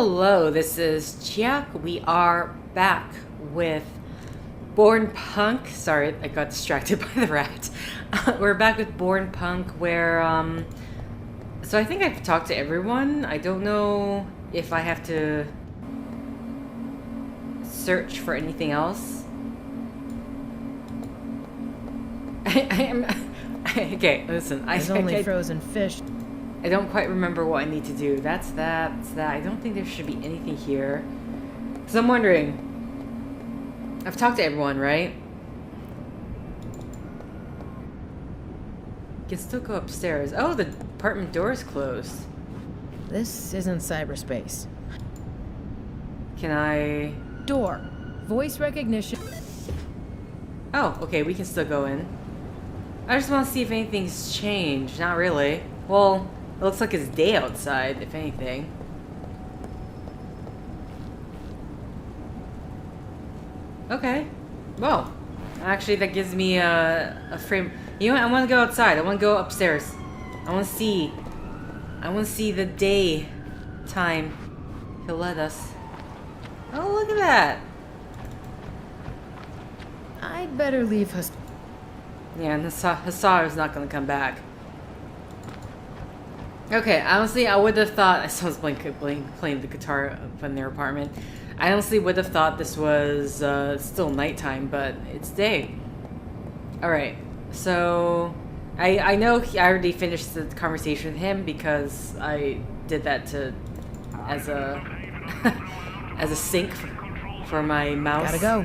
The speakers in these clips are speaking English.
Hello, this is Chiak. We are back with Born Punk. Sorry, I got distracted by the rat. We're back with Born Punk where, so I think I've talked to everyone. I don't know if I have to search for anything else. I am... Okay, listen. There's only frozen fish. I don't quite remember what I need to do. That's that. I don't think there should be anything here. Because I'm wondering... I've talked to everyone, right? You can still go upstairs. Oh, the apartment door is closed. This isn't cyberspace. Can I... Door. Voice recognition. Oh, okay, we can still go in. I just want to see if anything's changed. Not really. Well, it looks like it's day outside, if anything. Okay. Well, actually that gives me a frame. You know what? I want to go outside. I want to go upstairs. I want to see the day time he'll let us. Oh, look at that. I'd better leave us. Yeah, and Hassar is not going to come back. Okay, honestly, I would have thought... I saw playing the guitar up in their apartment. I honestly would have thought this was still nighttime, but it's day. Alright, so... I know I already finished the conversation with him because I did that to... as a... as a sync for my mouse. Gotta go.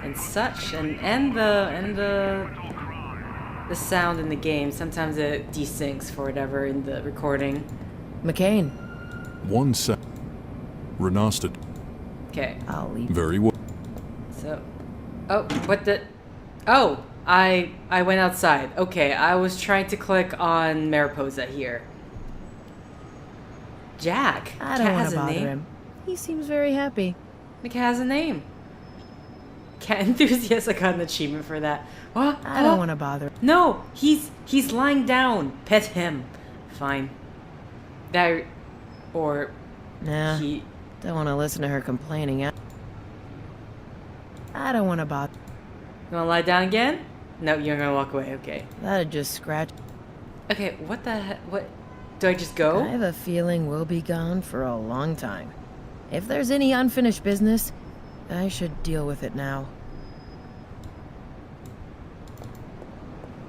And such, and the sound in the game. Sometimes it desyncs for whatever in the recording. McCain. 1 sec. Renasted. Okay. I'll leave. Very well. So, oh, what the? Oh, I went outside. Okay, I was trying to click on Mariposa here. Jack. I don't want has to a bother name. him. He seems very happy. The cat has a name. Cat enthusiast. I got an achievement for that. What? I don't want to bother. No, he's lying down. Pet him. Fine. That or Nah. he. Don't want to listen to her complaining. I don't want to bother. You wanna lie down again? No, you're gonna walk away. Okay. That'd just scratch. Okay. What the heck? What? Do I just go? I have a feeling we'll be gone for a long time. If there's any unfinished business, I should deal with it now.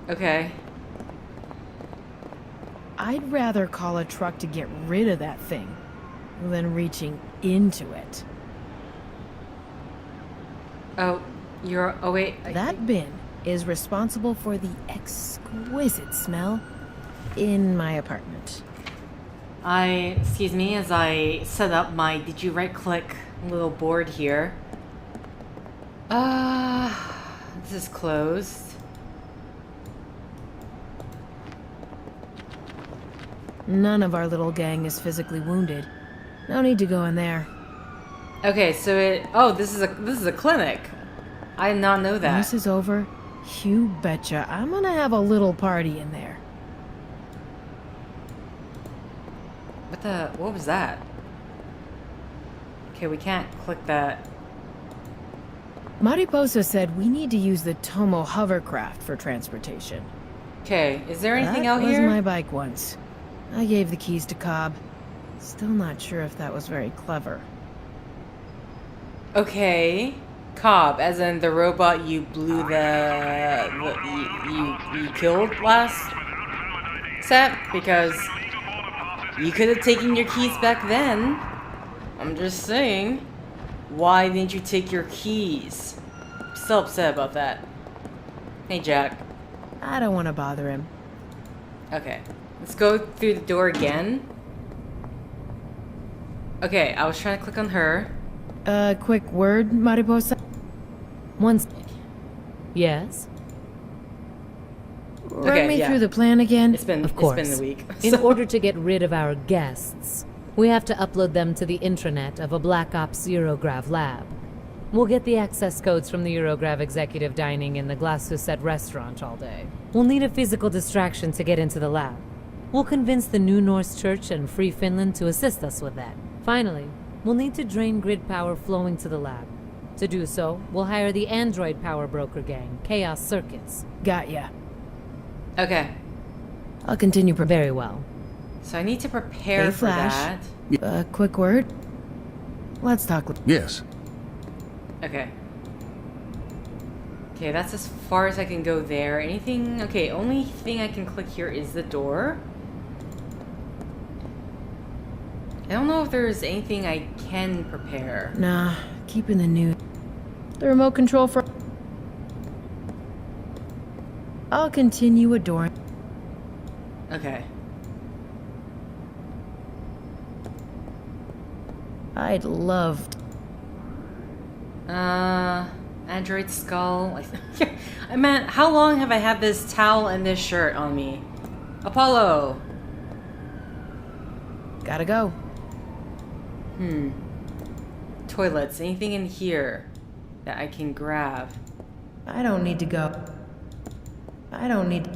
Okay. I'd rather call a truck to get rid of that thing than reaching into it. Oh, you're. Oh wait. That bin is responsible for the exquisite smell in my apartment. Excuse me, as I set up my. Did you right-click little board here? This is closed. None of our little gang is physically wounded. No need to go in there. Okay, so it. Oh, this is a clinic. I did not know When that. this is over, you betcha I'm gonna have a little party in there. What was that? Okay, we can't click that. Mariposa said we need to use the Tomo hovercraft for transportation. Okay, is there anything That out was here? my bike once. I gave the keys to Cobb. Still not sure if that was very clever. Okay, Cobb, as in the robot you blew you killed last set, because you could have taken your keys back then. I'm just saying, why didn't you take your keys? I'm still upset about that. Hey, Jack. I don't want to bother him. Okay, let's go through the door again. Okay, I was trying to click on her. Quick word, Mariposa. Once. Yes? Run me yeah. through the plan again. Of It's course. been a week. In so- order to get rid of our guests, we have to upload them to the intranet of a Black Ops Eurograv lab. We'll get the access codes from the Eurograv executive dining in the Glass Suzette restaurant all day. We'll need a physical distraction to get into the lab. We'll convince the New Norse Church and Free Finland to assist us with that. Finally, We'll need to drain grid power flowing to the lab. To do so, we'll hire the android power broker gang, Chaos Circuits. Got ya. Okay. I'll continue Very well. So I need to prepare Hey, for Flash. that. Quick word. Let's talk. Yes. Okay. Okay, that's as far as I can go there. Anything? Okay, only thing I can click here is the door. I don't know if there's anything I can prepare. Nah, keeping the news. The remote control for. I'll continue adoring. Okay. I'd love. Android skull. I meant, how long have I had this towel and this shirt on me? Apollo. Gotta go. Toilets. Anything in here that I can grab? I don't need to go. I don't need.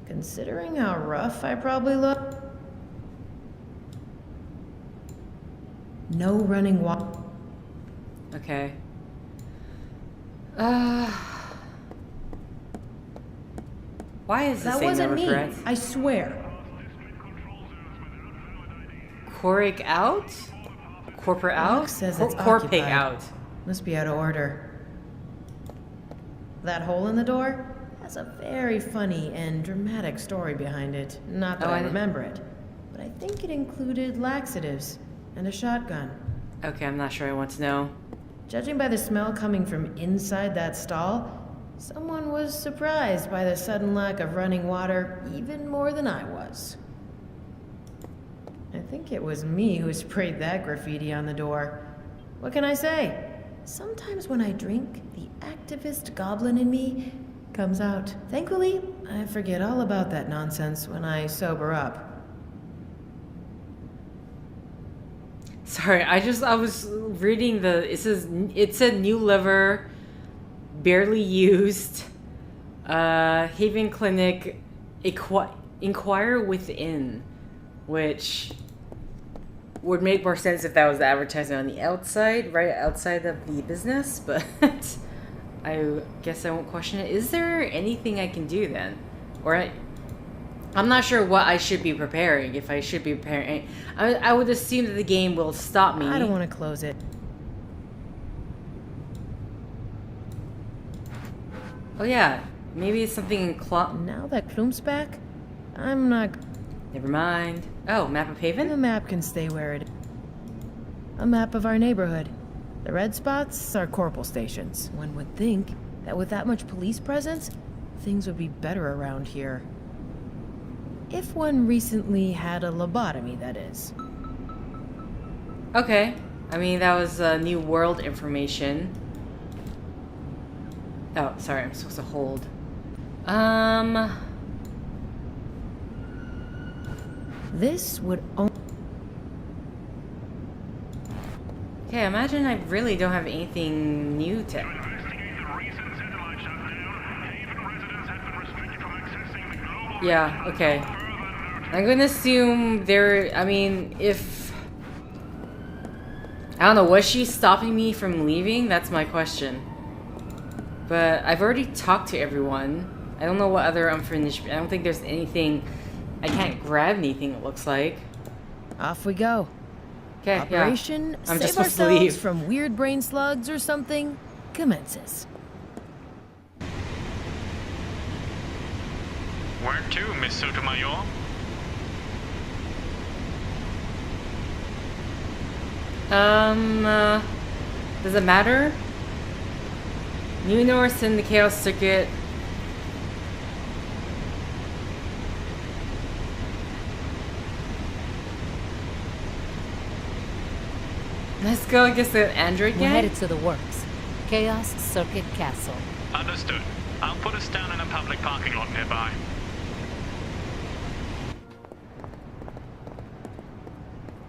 Considering how rough I probably look. No running water. Okay. Why is this That saying wasn't no me. regrets? I swear. Corric out? Corporate out? Look says it's Corpig occupied. out. Must be out of order. That hole in the door has a very funny and dramatic story behind it. Not that Oh, I I- remember it, but I think it included laxatives and a shotgun. Okay, I'm not sure I want to know. Judging by the smell coming from inside that stall, someone was surprised by the sudden lack of running water even more than I was. I think it was me who sprayed that graffiti on the door. What can I say? Sometimes when I drink, the activist goblin in me comes out. Thankfully, I forget all about that nonsense when I sober up. Sorry, I was reading it said new liver, barely used, Haven Clinic, inquire within, which would make more sense if that was the advertising on the outside, right outside of the business, but I guess I won't question it. Is there anything I can do then? Or I'm not sure what I should be preparing, if I should be preparing. I would assume that the game will stop me. I don't want to close it. Oh yeah, maybe it's something in Now that Klum's back, I'm not. Never mind. Oh, map of The Haven? map can stay where it is. A map of our neighborhood. The red spots are corporal stations. One would think that with that much police presence, things would be better around here. If one recently had a lobotomy, that is. Okay. I mean, that was new world information. Oh, sorry, I'm supposed to hold. This would only. Okay, imagine I really don't have anything new to... Yeah, okay. I'm gonna assume I mean, if... I don't know, was she stopping me from leaving? That's my question. But I've already talked to everyone. I don't know what other unfinished... I don't think there's anything... I can't grab anything, it looks like. Off we go. Okay, Operation yeah. I'm just Save supposed to Ourselves leave. from Weird Brain Slugs or something commences. Where to, Miss Sotomayor? Does it matter? New North in the Chaos Circuit. Let's go against the android We're gang. headed to the works. Chaos Circuit Castle. Understood. I'll put us down in a public parking lot nearby.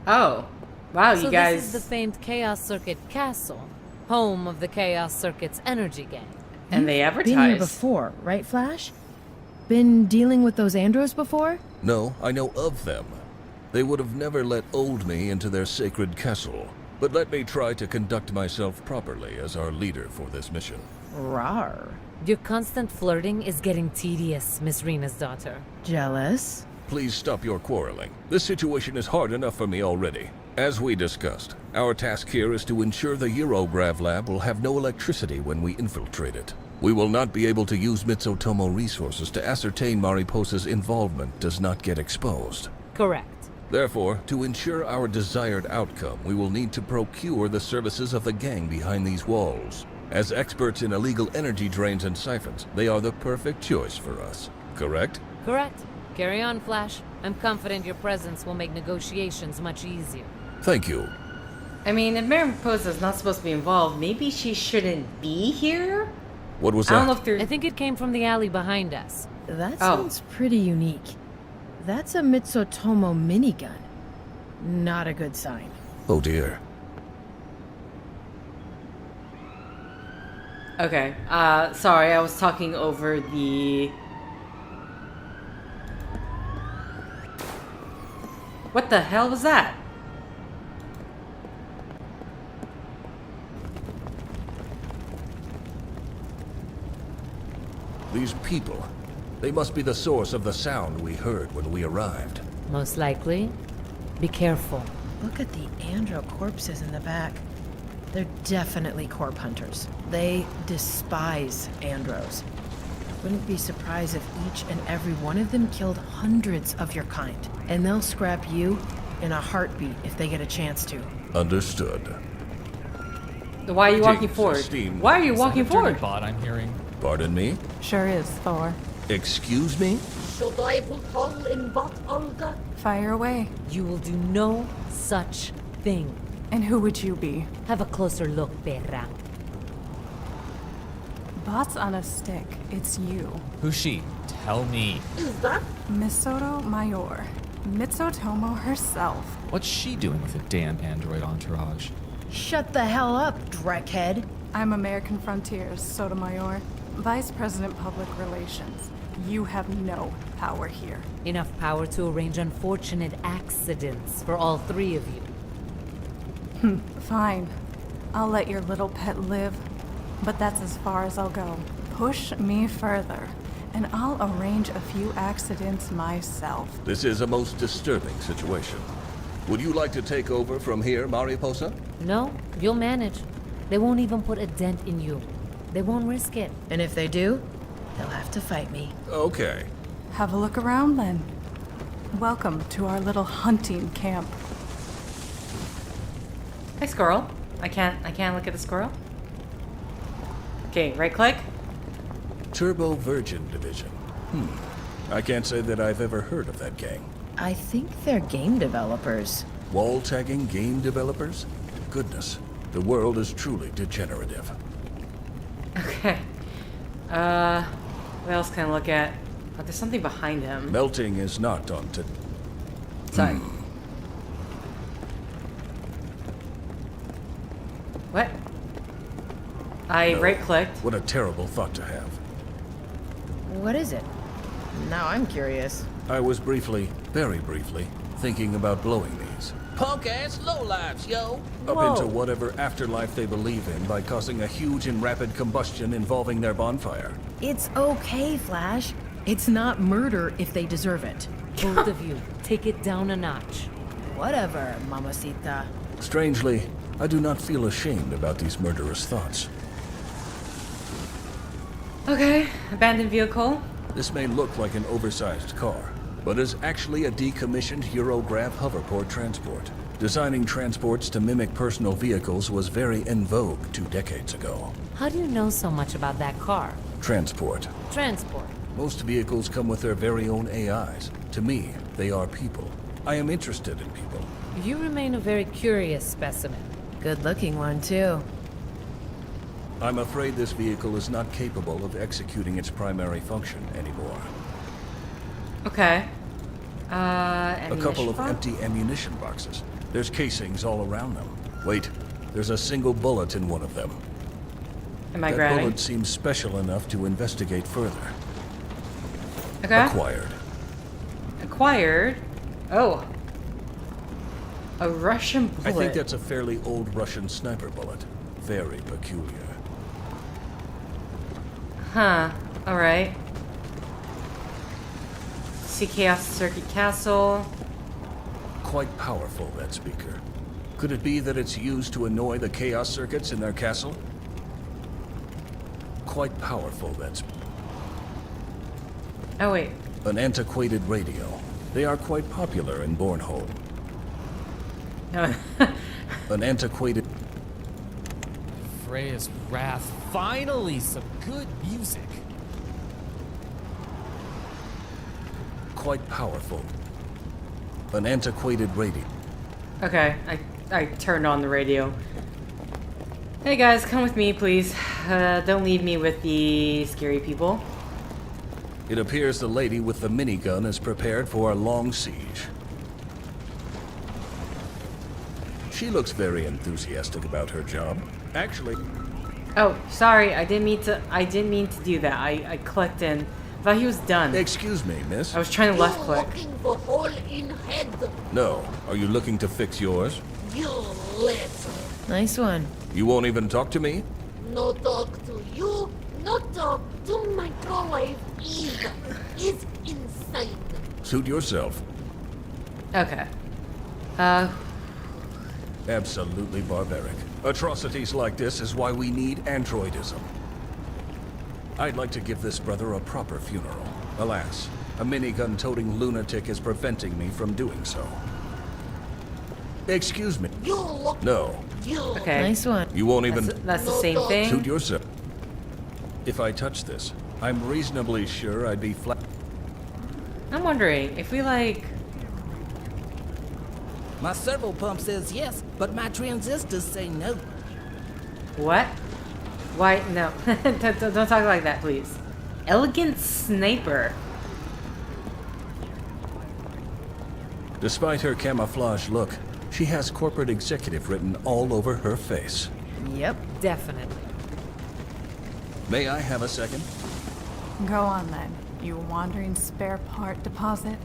Oh, wow, So you guys. this is the famed Chaos Circuit Castle, home of the Chaos Circuit's energy gang. And they Been here advertise. before, right, Flash? Been dealing with those andros before? No, I know of them. They would have never let old me into their sacred castle. But let me try to conduct myself properly as our leader for this mission. Rar. Your constant flirting is getting tedious, Miss Rena's daughter. Jealous? Please stop your quarreling. This situation is hard enough for me already. As we discussed, our task here is to ensure the Eurograv lab will have no electricity when we infiltrate it. We will not be able to use Mitsutomo resources to ascertain Mariposa's involvement does not get exposed. Correct. Therefore, to ensure our desired outcome, we will need to procure the services of the gang behind these walls. As experts in illegal energy drains and siphons, they are the perfect choice for us. Correct? Correct. Carry on, Flash. I'm confident your presence will make negotiations much easier. Thank you. I mean, if Mariposa's not supposed to be involved, maybe she shouldn't be here? What was I don't know that? if there's... I think it came from the alley behind us. That sounds pretty unique. That's a Mitsutomo minigun. Not a good sign. Oh dear. Okay, sorry, I was talking over the... What the hell was that? These people, they must be the source of the sound we heard when we arrived. Most likely. Be careful. Look at the andro corpses in the back. They're definitely corp-hunters. They despise andros. Wouldn't be surprised if each and every one of them killed hundreds of your kind. And they'll scrap you in a heartbeat if they get a chance to. Understood. Why are you walking Greetings, forward? esteemed- Why are you walking Dirty forward? bot I'm hearing. Pardon me? Sure is, Thor. Excuse me? Fire away. You will do no such thing. And who would you be? Have a closer look, perra. Bots on a stick. It's you. Who's she? Tell me. Misoto Mayor. Mitsutomo herself. What's she doing with a damn android entourage? Shut the hell up, dreckhead. I'm American Frontiers, Sotomayor. Vice President Public Relations. You have no power here. Enough power to arrange unfortunate accidents for all three of you. Fine. I'll let your little pet live. But that's as far as I'll go. Push me further, and I'll arrange a few accidents myself. This is a most disturbing situation. Would you like to take over from here, Mariposa? No, you'll manage. They won't even put a dent in you. They won't risk it. And if they do, they'll have to fight me. Okay. Have a look around then. Welcome to our little hunting camp. Hey, squirrel. I can't look at the squirrel. Okay, right click. Turbo Virgin Division. I can't say that I've ever heard of that gang. I think they're game developers. Wall tagging game developers? Goodness, the world is truly degenerative. Okay. What else can I look at? Oh, there's something behind him. Melting is not on to... Sorry. What? I No. right-clicked. What a terrible thought to have. What is it? Now I'm curious. I was briefly, very briefly, thinking about blowing these. Punk-ass lowlifes, yo! Up into whatever afterlife they believe in by causing a huge and rapid combustion involving their bonfire. It's okay, Flash. It's not murder if they deserve it. Both of you, take it down a notch. Whatever, mamacita. Strangely, I do not feel ashamed about these murderous thoughts. Okay, abandoned vehicle. This may look like an oversized car, but is actually a decommissioned Eurograv hoverport transport. Designing transports to mimic personal vehicles was very en vogue 2 decades ago. How do you know so much about that car? Transport. Transport. Most vehicles come with their very own AIs. To me, they are people. I am interested in people. You remain a very curious specimen. Good looking one, too. I'm afraid this vehicle is not capable of executing its primary function anymore. Okay. A couple of ammunition empty ammunition boxes. There's casings all around them. Wait, there's a single bullet in one of them. Am I That grabbing? bullet seems special enough to investigate further. Okay. Acquired. Acquired? Oh. A Russian bullet. I think that's a fairly old Russian sniper bullet. Very peculiar. Huh. Alright. See Chaos Circuit Castle. Quite powerful, that speaker. Could it be that it's used to annoy the chaos circuits in their castle? Quite powerful, that's... Oh, wait. An antiquated radio. They are quite popular in Bornholm. No. An antiquated... Freya's Wrath. Finally, some good music. Quite powerful. An antiquated radio. Okay, I turned on the radio. Hey guys, come with me, please. Don't leave me with the scary people. It appears the lady with the minigun is prepared for a long siege. She looks very enthusiastic about her job. Actually... Oh, sorry, I didn't mean to do that. I clicked in. I thought he was done. Excuse me, miss. I was trying to left click. Looking for hole in head. No. Are you looking to fix yours? You listen. Nice one. You won't even talk to me? No talk to you. No talk to microwave either. It's insane. Suit yourself. Okay. Absolutely barbaric. Atrocities like this is why we need androidism. I'd like to give this brother a proper funeral. Alas, a minigun-toting lunatic is preventing me from doing so. Excuse me. You look. No. You. Okay. Nice one. You won't even... That's the same Suit thing. yourself. If I touch this, I'm reasonably sure I'd be flat... I'm wondering if we like. My servo pump says yes, but my transistors say no. What? Why? No. don't talk like that, please. Elegant sniper. Despite her camouflage look, she has corporate executive written all over her face. Yep. Definitely. May I have a second? Go on then, you wandering spare part deposit.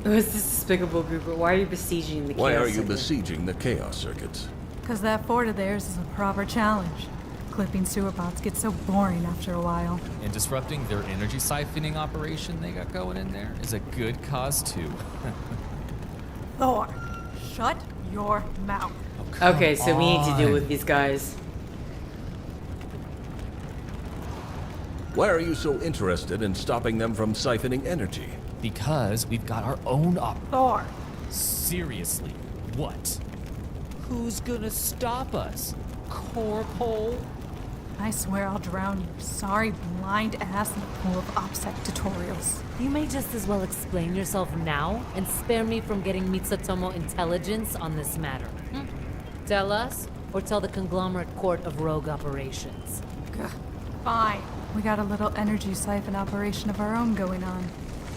Who is this despicable group? Why are you besieging the Why chaos are you circuit? besieging the chaos circuits? Because that fort of theirs is a proper challenge. Clipping sewer bots gets so boring after a while. And disrupting their energy siphoning operation they got going in there is a good cause too. Thor, shut your mouth. Oh, come Okay, so we need to deal on. with these guys. Why are you so interested in stopping them from siphoning energy? Because we've got our own Thor, Seriously, what? Who's gonna stop us? Corpole? I swear I'll drown you, sorry blind ass in a pool of OPSEC tutorials. You may just as well explain yourself now and spare me from getting Mitsutomo intelligence on this matter. Tell us, or tell the conglomerate court of rogue operations. Gah, fine. We got a little energy siphon operation of our own going on.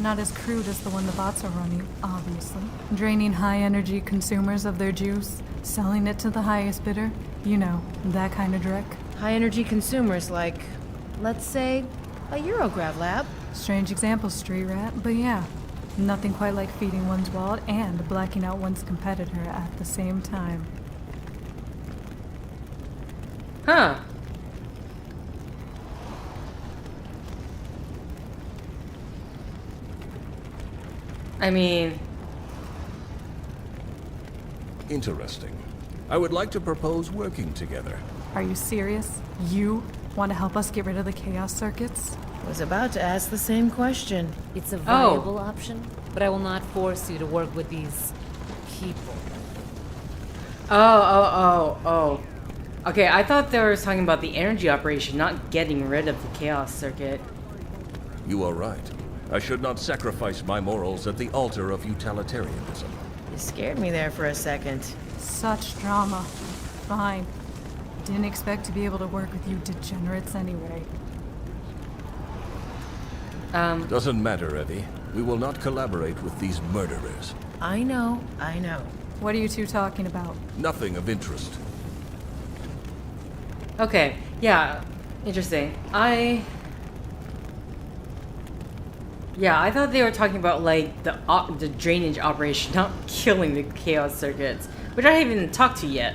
Not as crude as the one the bots are running, obviously. Draining high energy consumers of their juice, selling it to the highest bidder. You know, that kind of dreck. High energy consumers like, let's say, a Eurograv lab. Strange example, street rat, but yeah. Nothing quite like feeding one's wallet and blacking out one's competitor at the same time. Huh. I mean, Interesting. I would like to propose working together. Are you serious? You want to help us get rid of the chaos circuits? Was about to ask the same question. It's a viable option, but I will not force you to work with these people. oh. Okay, I thought they were talking about the energy operation, not getting rid of the chaos circuit. You are right. I should not sacrifice my morals at the altar of utilitarianism. You scared me there for a second. Such drama. Fine. Didn't expect to be able to work with you degenerates anyway. Doesn't matter, Evie. We will not collaborate with these murderers. I know. What are you two talking about? Nothing of interest. Okay, yeah, interesting. Yeah, I thought they were talking about like the drainage operation, not killing the chaos circuits, which I haven't even talked to yet.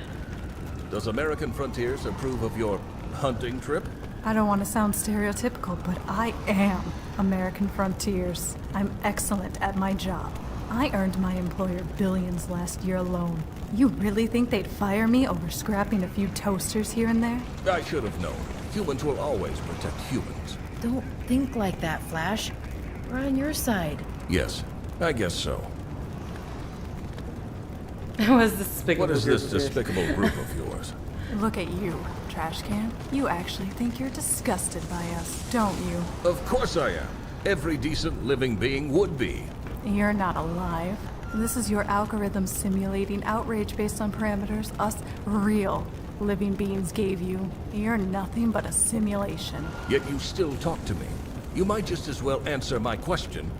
Does American Frontiers approve of your hunting trip? I don't want to sound stereotypical, but I am American Frontiers. I'm excellent at my job. I earned my employer billions last year alone. You really think they'd fire me over scrapping a few toasters here and there? I should have known. Humans will always protect humans. Don't think like that, Flash. We're on your side. Yes, I guess so. That was despicable. What is group this of yours. despicable group of yours? Look at you, trash can. You actually think you're disgusted by us, don't you? Of course I am. Every decent living being would be. You're not alive. This is your algorithm simulating outrage based on parameters us real living beings gave you. You're nothing but a simulation. Yet you still talk to me. You might just as well answer my question.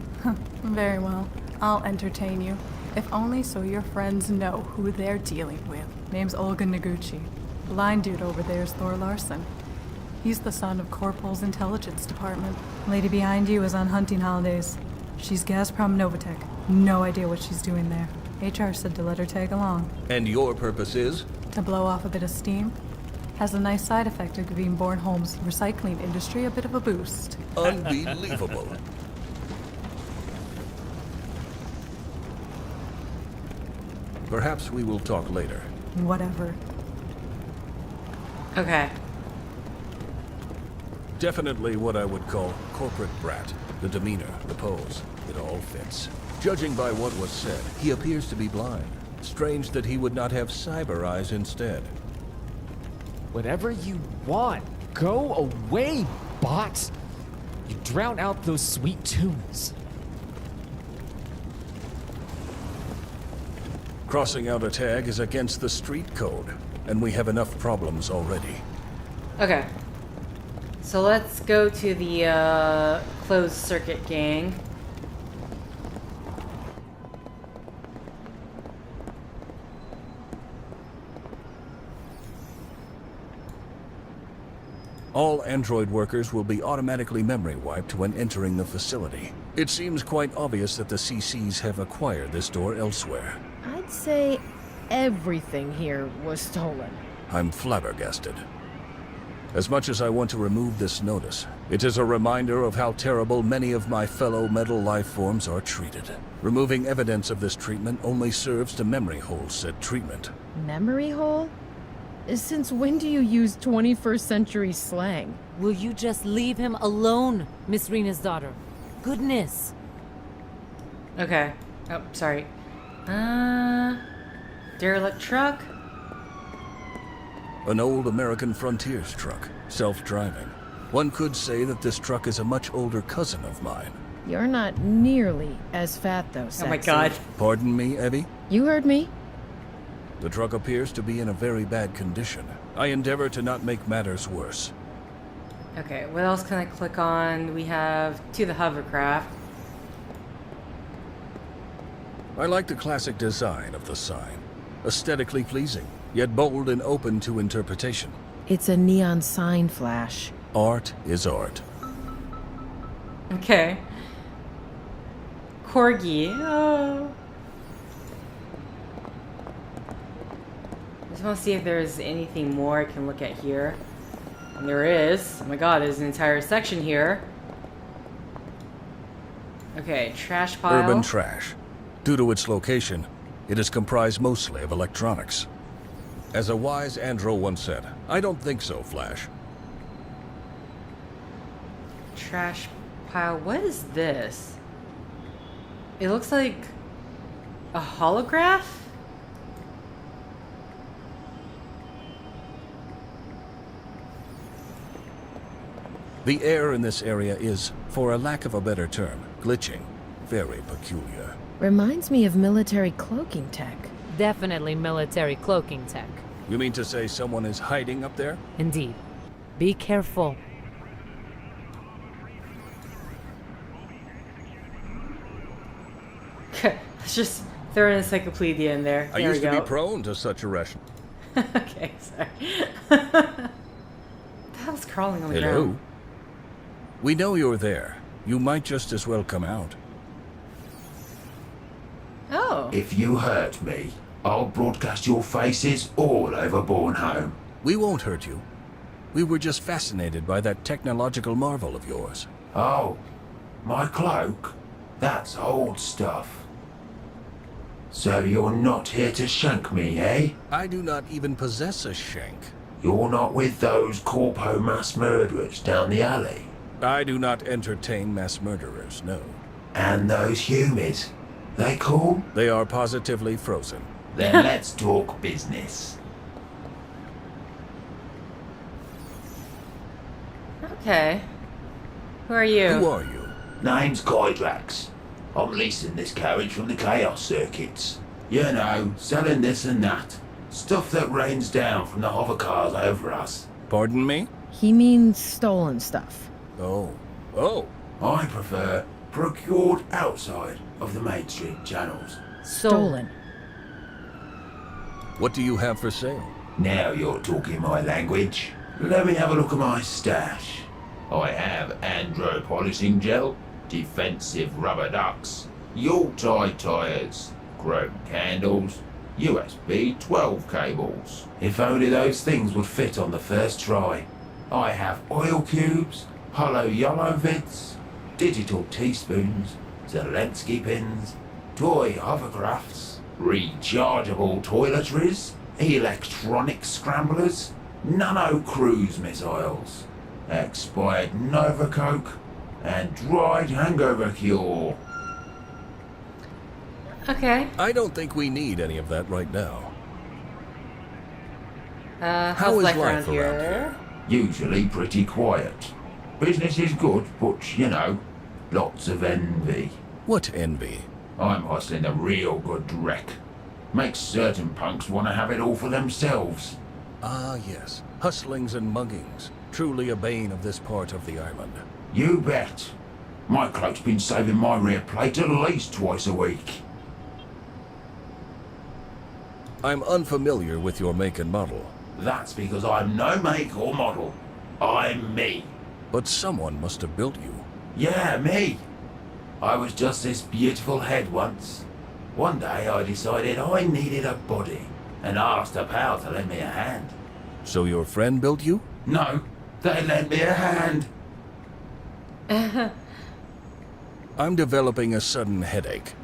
Very well. I'll entertain you. If only so your friends know who they're dealing with. Name's Olga Noguchi. Blind dude over there is Thor Larson. He's the son of Corporal's intelligence department. Lady behind you is on hunting holidays. She's Gazprom Novatech. No idea what she's doing there. HR said to let her tag along. And your purpose is? To blow off a bit of steam. Has a nice side effect of giving Bornholm's recycling industry a bit of a boost. Unbelievable. Perhaps we will talk later. Whatever. Okay. Definitely what I would call corporate brat. The demeanor, the pose, it all fits. Judging by what was said, he appears to be blind. Strange that he would not have cyber eyes instead. Whatever you want. Go away, bot. You drown out those sweet tunes. Crossing out a tag is against the street code, and we have enough problems already. Okay. So let's go to the closed circuit gang. All Android workers will be automatically memory wiped when entering the facility. It seems quite obvious that the CCs have acquired this door elsewhere. I'd say everything here was stolen. I'm flabbergasted. As much as I want to remove this notice, it is a reminder of how terrible many of my fellow metal life forms are treated. Removing evidence of this treatment only serves to memory hole said treatment. Memory hole? Since when do you use 21st century slang? Will you just leave him alone, Miss Rena's daughter? Goodness. Okay. Oh, sorry. Derelict truck? An old American Frontiers truck, self-driving. One could say that this truck is a much older cousin of mine. You're not nearly as fat, though, Sexy. Oh my god. Pardon me, Evie? You heard me. The truck appears to be in a very bad condition. I endeavor to not make matters worse. Okay, what else can I click on? We have to the hovercraft. I like the classic design of the sign. Aesthetically pleasing, yet bold and open to interpretation. It's a neon sign, Flash. Art is art. Okay. Corgi. Oh. I just want to see if there's anything more I can look at here. And there is. Oh my god, there's an entire section here. Okay, trash pile. Urban trash. Due to its location, it is comprised mostly of electronics. As a wise Andro once said, I don't think so, Flash. Trash pile. What is this? It looks like a holograph? The air in this area is, for a lack of a better term, glitching. Very peculiar. Reminds me of military cloaking tech. Definitely military cloaking tech. You mean to say someone is hiding up there? Indeed. Be careful. Let's just throw an encyclopedia in there. I There used we to go. be prone to such irration. Okay, sorry. What the hell's crawling on the Hello? ground? We know you're there. You might just as well come out. Oh. If you hurt me, I'll broadcast your faces all over Bornholm. We won't hurt you. We were just fascinated by that technological marvel of yours. Oh, my cloak? That's old stuff. So you're not here to shank me, eh? I do not even possess a shank. You're not with those corpo mass murderers down the alley? I do not entertain mass murderers, no. And those humies? They cool? They are positively frozen. Then let's talk business. Okay. Who are you? Who are you? Name's Kydrax. I'm leasing this carriage from the Chaos Circuits. You know, selling this and that. Stuff that rains down from the hover cars over us. Pardon me? He means stolen stuff. Oh. Oh. I prefer procured outside of the mainstream channels. Stolen. What do you have for sale? Now you're talking my language. Let me have a look at my stash. I have andro polishing gel, defensive rubber ducks, Yuletide tires, chrome candles, USB 12 cables. If only those things would fit on the first try. I have oil cubes, hollow yellow vids, digital teaspoons, Zelensky pins, toy hovercrafts, rechargeable toiletries, electronic scramblers, nano cruise missiles, expired Nova Coke, and dried hangover cure. Okay. I don't think we need any of that right now. How's life around here? Usually pretty quiet. Business is good, but you know, lots of envy. What envy? I'm hustling a real good wreck. Makes certain punks want to have it all for themselves. Ah, yes. Hustlings and muggings. Truly a bane of this part of the island. You bet. My cloak's been saving my rear plate at least twice a week. I'm unfamiliar with your make and model. That's because I'm no make or model. I'm me. But someone must have built you. Yeah, me. I was just this beautiful head once. One day I decided I needed a body and asked a pal to lend me a hand. So your friend built you? No, they lent me a hand. I'm developing a sudden headache.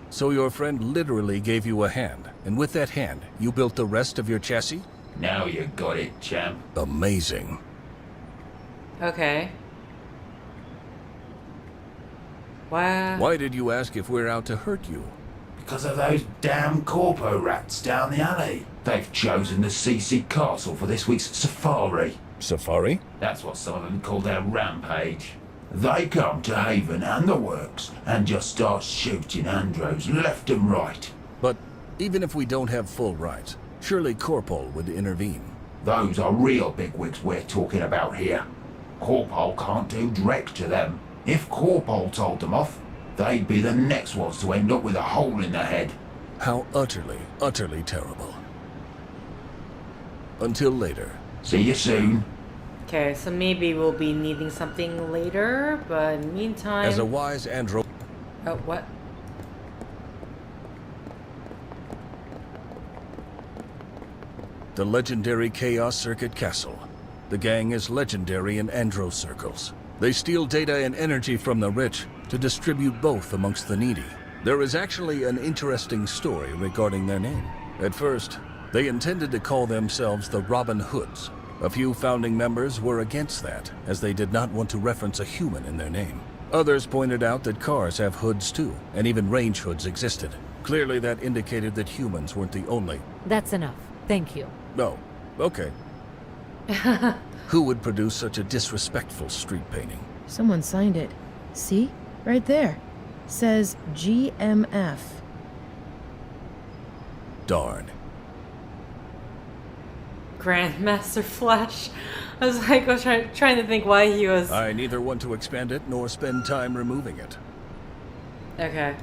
So your friend literally gave you a hand, and with that hand, you built the rest of your chassis? Now you got it, champ. Amazing. Okay. Wow. Why did you ask if we're out to hurt you? Because of those damn corpo rats down the alley. They've chosen the CC Castle for this week's safari. Safari? That's what some of them call their rampage. They come to Haven and the works and just start shooting andros left and right. But even if we don't have full rights, surely Corpol would intervene. Those are real bigwigs we're talking about here. Corpol can't do direct to them. If Corpol told them off, they'd be the next ones to end up with a hole in the head. How utterly, utterly terrible. Until later. See you soon. Okay, so maybe we'll be needing something later, but in the meantime... As a wise andro... Oh, what? The legendary Chaos Circuit Castle. The gang is legendary in andro circles. They steal data and energy from the rich to distribute both amongst the needy. There is actually an interesting story regarding their name. At first, they intended to call themselves the Robin Hoods. A few founding members were against that, as they did not want to reference a human in their name. Others pointed out that cars have hoods too, and even range hoods existed. Clearly that indicated that humans weren't the only... That's enough. Thank you. No. Okay. Who would produce such a disrespectful street painting? Someone signed it. See? Right there. Says GMF. Darn. Grandmaster Flash. I was trying to think why he was... I neither want to expand it nor spend time removing it. Okay.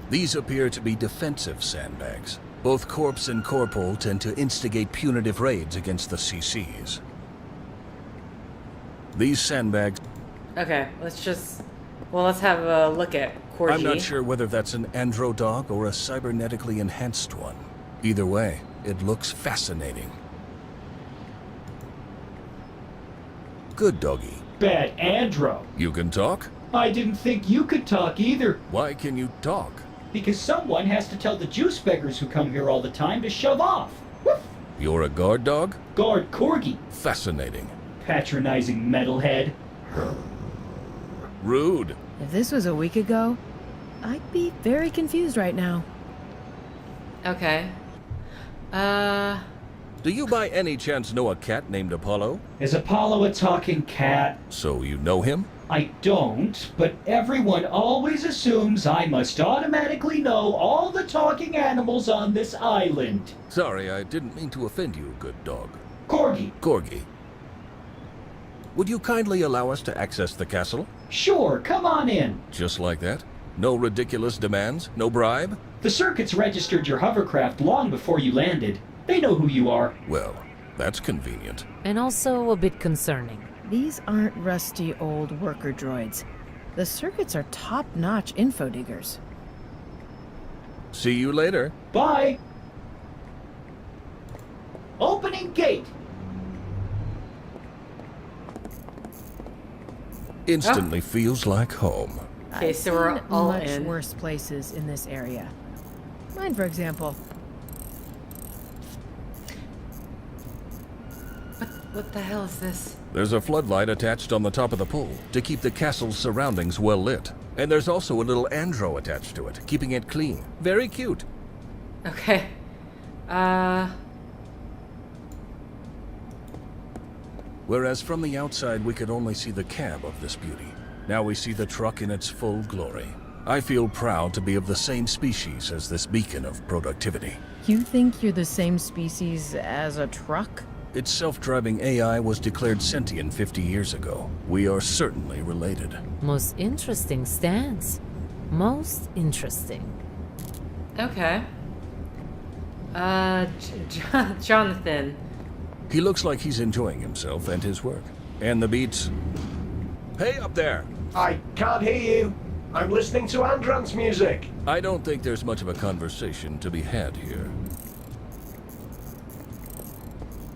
These appear to be defensive sandbags. Both Corps and Corpol tend to instigate punitive raids against the CCs. These sandbags... Okay, let's have a look at Corgi. I'm not sure whether that's an andro dog or a cybernetically enhanced one. Either way, it looks fascinating. Good doggy. Bad andro. You can talk? I didn't think you could talk either. Why can you talk? Because someone has to tell the juice beggars who come here all the time to shove off. Woof. You're a guard dog? Guard corgi. Fascinating. Patronizing metalhead. Rude. If this was a week ago, I'd be very confused right now. Okay. Do you by any chance know a cat named Apollo? Is Apollo a talking cat? So you know him? I don't, but everyone always assumes I must automatically know all the talking animals on this island. Sorry, I didn't mean to offend you, good dog. Corgi. Corgi. Would you kindly allow us to access the castle? Sure, come on in. Just like that? No ridiculous demands? No bribe? The circuits registered your hovercraft long before you landed. They know who you are. Well, that's convenient. And also a bit concerning. These aren't rusty old worker droids. The circuits are top-notch info diggers. See you later. Bye. Opening gate. Instantly feels like home. Okay, I've so we're seen all much in. worse places in this area. Mine, for example. What the hell is this? There's a floodlight attached on the top of the pole to keep the castle's surroundings well lit. And there's also a little andro attached to it, keeping it clean. Very cute. Okay. Whereas from the outside we could only see the cab of this beauty. Now we see the truck in its full glory. I feel proud to be of the same species as this beacon of productivity. You think you're the same species as a truck? Its self-driving AI was declared sentient 50 years ago. We are certainly related. Most interesting stance. Most interesting. Okay. Jonathan. He looks like he's enjoying himself and his work. And the beats... Hey up there! I can't hear you. I'm listening to Andron's music. I don't think there's much of a conversation to be had here.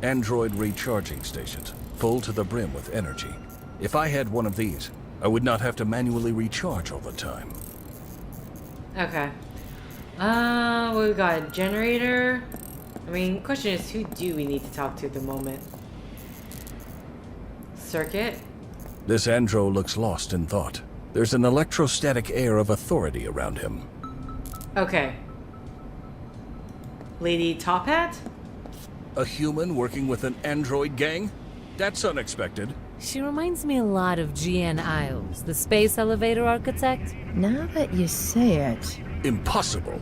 Android recharging stations, full to the brim with energy. If I had one of these, I would not have to manually recharge all the time. Okay. What we got? Generator? I mean, question is, who do we need to talk to at the moment? Circuit? This andro looks lost in thought. There's an electrostatic air of authority around him. Okay. Lady Top Hat? A human working with an android gang? That's unexpected. She reminds me a lot of GN Isles, the space elevator architect. Now that you say it... Impossible.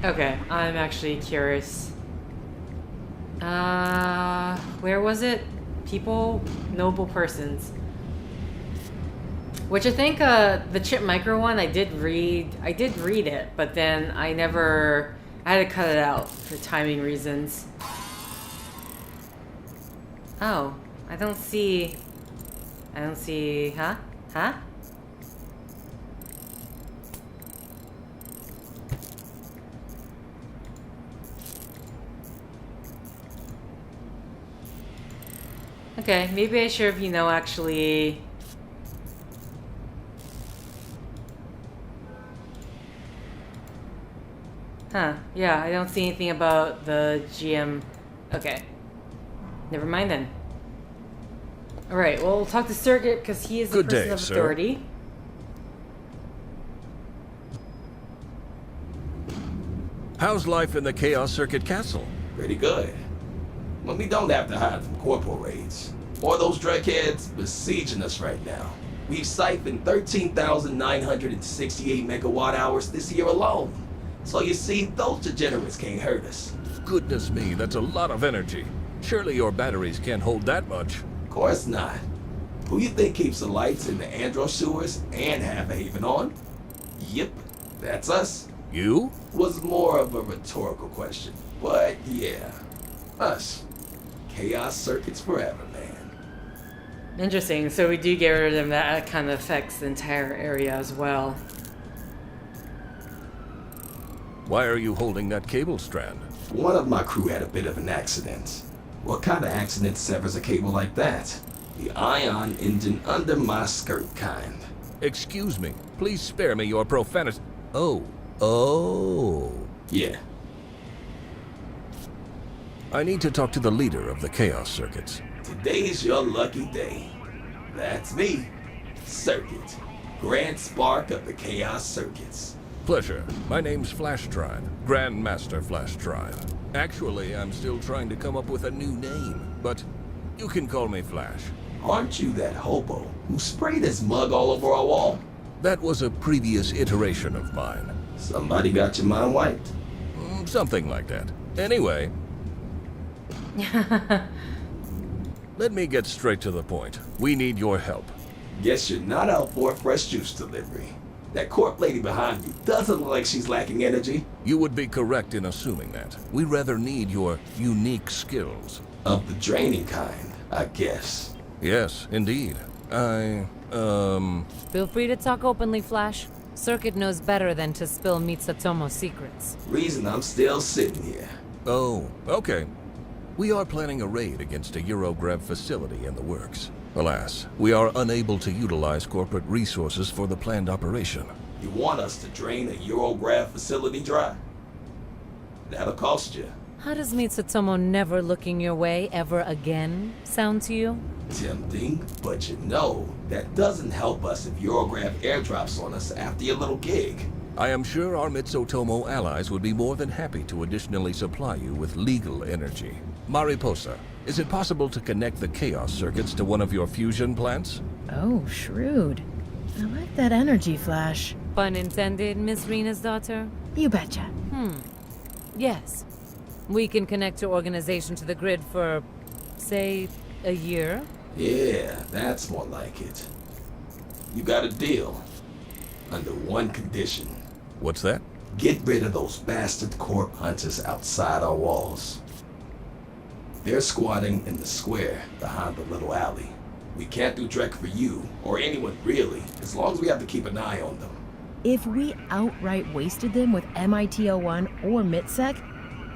Okay, I'm actually curious. Where was it? People, noble persons. Which I think, the chip micro one, I did read it, but then I had to cut it out for timing reasons. Oh, I don't see, huh? Huh? Okay, maybe I should have, actually... Huh, yeah, I don't see anything about the GM... Okay. Never mind then. Alright, well, we'll talk to Circuit, because he is the Good person day, of sir. authority. How's life in the Chaos Circuit Castle? Pretty good. But we don't have to hide from corporal raids. Or those drugheads besieging us right now. We've siphoned 13,968 megawatt hours this year alone. So you see, those degenerates can't hurt us. Goodness me, that's a lot of energy. Surely your batteries can't hold that much. Of course not. Who you think keeps the lights in the Andro sewers and Half Haven on? Yep, that's us. You? Was more of a rhetorical question, but yeah, us. chaos circuits forever, man. Interesting. So we do get rid of them. That kind of affects the entire area as well. Why are you holding that cable strand? One of my crew had a bit of an accident. What kind of accident severs a cable like that? The ion engine under my skirt kind. Excuse me. Please spare me your profanity. Oh. Yeah. I need to talk to the leader of the chaos circuits. Today's your lucky day. That's me. Circuit. Grand Spark of the Chaos Circuits. Pleasure. My name's Flash Tribe. Grandmaster Flash Tribe. Actually, I'm still trying to come up with a new name, but you can call me Flash. Aren't you that hobo who sprayed his mug all over our wall? That was a previous iteration of mine. Somebody got your mind wiped? Something like that. Anyway, let me get straight to the point. We need your help. Guess you're not out for a fresh juice delivery. That corp lady behind you doesn't look like she's lacking energy. You would be correct in assuming that. We rather need your unique skills. Of the draining kind, I guess. Yes, indeed. Feel free to talk openly, Flash. Circuit knows better than to spill Mitsatomo's secrets. Reason I'm still sitting here. Oh, okay. We are planning a raid against a Eurograv facility in the works. Alas, we are unable to utilize corporate resources for the planned operation. You want us to drain a Eurograv facility dry? That'll cost you. How does Mitsatomo never looking your way ever again sound to you? Tempting, but you know, that doesn't help us if Eurograv airdrops on us after your little gig. I am sure our Mitsutomo allies would be more than happy to additionally supply you with legal energy. Mariposa, is it possible to connect the chaos circuits to one of your fusion plants? Oh, shrewd. I like that energy, Flash. Pun intended, Miss Rena's daughter? You betcha. Yes. We can connect your organization to the grid for, say, a year? Yeah, that's more like it. You got a deal. Under one condition. What's that? Get rid of those bastard corp-hunters outside our walls. They're squatting in the square behind the little alley. We can't do Drek for you, or anyone really, as long as we have to keep an eye on them. If we outright wasted them with MIT-01 or MITSEC,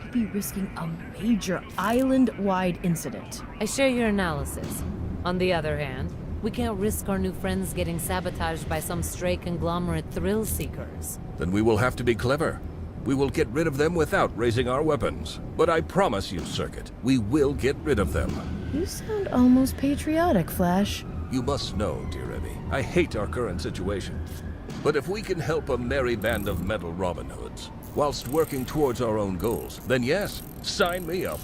we'd be risking a major island-wide incident. I share your analysis. On the other hand, we can't risk our new friends getting sabotaged by some stray conglomerate thrill seekers. Then we will have to be clever. We will get rid of them without raising our weapons. But I promise you, Circuit, we will get rid of them. You sound almost patriotic, Flash. You must know, dear Evie, I hate our current situation. But if we can help a merry band of metal Robin Hoods, whilst working towards our own goals, then yes, sign me up.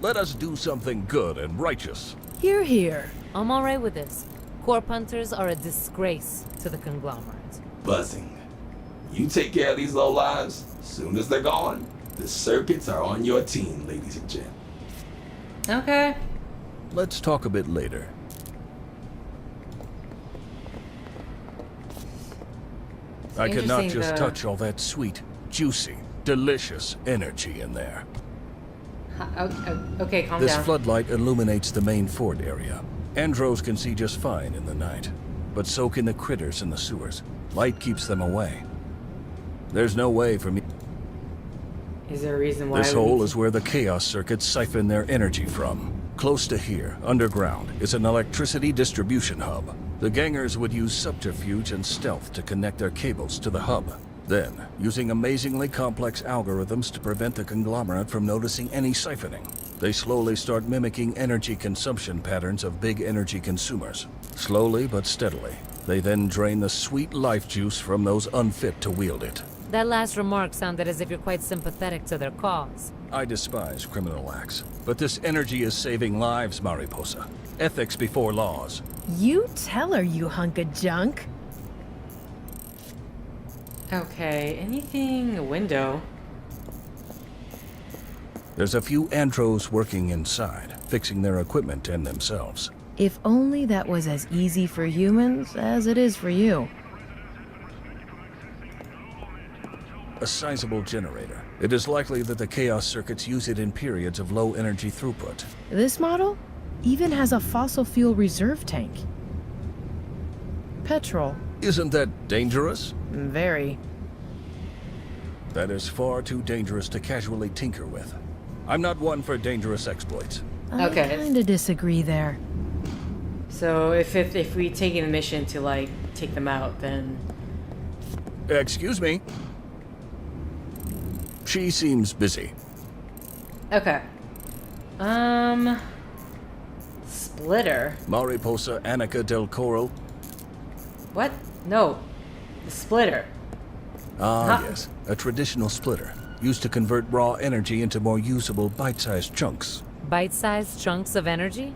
Let us do something good and righteous. Hear, hear. I'm alright with this. Corp-hunters are a disgrace to the conglomerate. Buzzing. You take care of these low lives. Soon as they're gone, the circuits are on your team, ladies and gents. Okay. Let's talk a bit later. I cannot just touch all that sweet, juicy, delicious energy in there. Okay, calm down. This floodlight illuminates the main fort area. Andros can see just fine in the night, but so can the critters in the sewers. Light keeps them away. There's no way for me. Is there a reason why? This hole is where the chaos circuits siphon their energy from. Close to here, underground, is an electricity distribution hub. The gangers would use subterfuge and stealth to connect their cables to the hub. Then, using amazingly complex algorithms to prevent the conglomerate from noticing any siphoning, they slowly start mimicking energy consumption patterns of big energy consumers. Slowly but steadily, they then drain the sweet life juice from those unfit to wield it. That last remark sounded as if you're quite sympathetic to their cause. I despise criminal acts, but this energy is saving lives, Mariposa. Ethics before laws. You tell her, you hunk of junk. Okay, anything? A window? There's a few Andros working inside, fixing their equipment and themselves. If only that was as easy for humans as it is for you. a sizable generator. It is likely that the chaos circuits use it in periods of low energy throughput. This model even has a fossil fuel reserve tank. Petrol. Isn't that dangerous? Very. That is far too dangerous to casually tinker with. I'm not one for dangerous exploits. Okay. I kinda disagree there. So if we take in a mission to like take them out, then Excuse me. She seems busy. okay. Splitter. Mariposa Annika del Coro. What? No, the splitter. Ah, Huh? yes. A traditional splitter, used to convert raw energy into more usable bite-sized chunks. Bite-sized chunks of energy?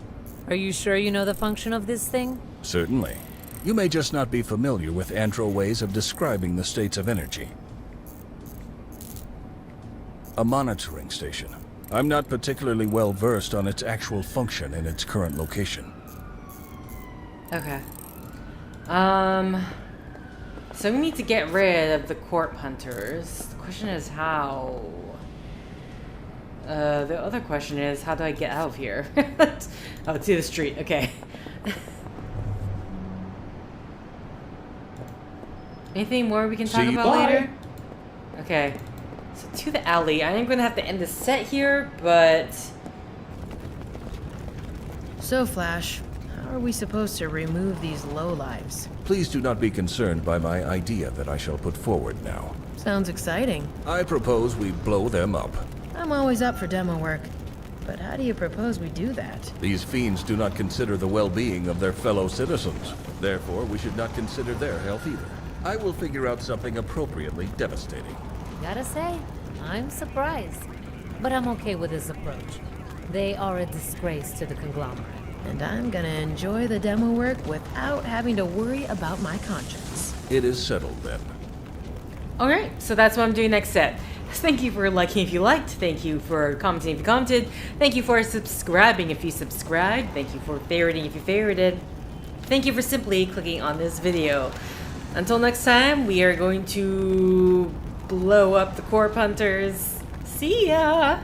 Are you sure you know the function of this thing? Certainly. You may just not be familiar with Antro ways of describing the states of energy. A monitoring station. I'm not particularly well versed on its actual function in its current location. Okay. So we need to get rid of the corp-hunters. The question is how. The other question is, how do I get out of here? Oh, to the street. Okay. Anything more we can talk See you. about later? Okay. So to the alley. I am going to have to end the set here, but... So, Flash, how are we supposed to remove these lowlives? Please do not be concerned by my idea that I shall put forward now. Sounds exciting. I propose we blow them up. I'm always up for demo work. But how do you propose we do that? These fiends do not consider the well-being of their fellow citizens. Therefore, we should not consider their health either. I will figure out something appropriately devastating. Gotta say, I'm surprised. But I'm okay with this approach. They are a disgrace to the conglomerate. And I'm gonna enjoy the demo work without having to worry about my conscience. It is settled then. Alright, so that's what I'm doing next set. Thank you for liking if you liked. Thank you for commenting if you commented. Thank you for subscribing if you subscribed. Thank you for favoriting if you favorited. Thank you for simply clicking on this video. Until next time, we are going to blow up the corp hunters. See ya!